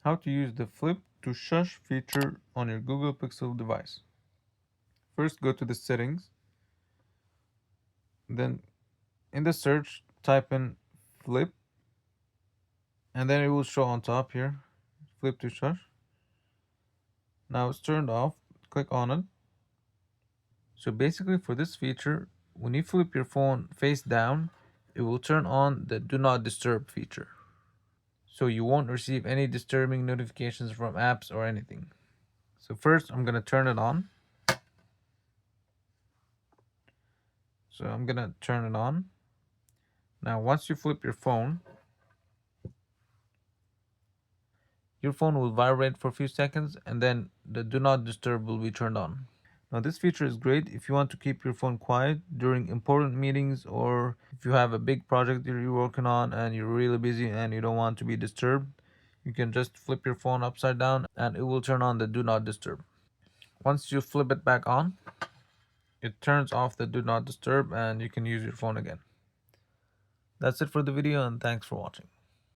how to use the flip to shush feature on your Google Pixel device. First, go to the settings, then in the search, type in flip, and then it will show on top here, flip to shush. Now it's turned off, click on it. So basically for this feature, when you flip your phone face down, it will turn on the do not disturb feature. So you won't receive any disturbing notifications from apps or anything. So first I'm gonna turn it on. So I'm gonna turn it on. Now once you flip your phone will vibrate for a few seconds and then the do not disturb will be turned on. Now this feature is great if you want to keep your phone quiet during important meetings, or if you have a big project that you're working on and you're really busy and you don't want to be disturbed. You can just flip your phone upside down and it will turn on the do not disturb. Once you flip it back on, it turns off the do not disturb and you can use your phone again. That's it for the video and thanks for watching.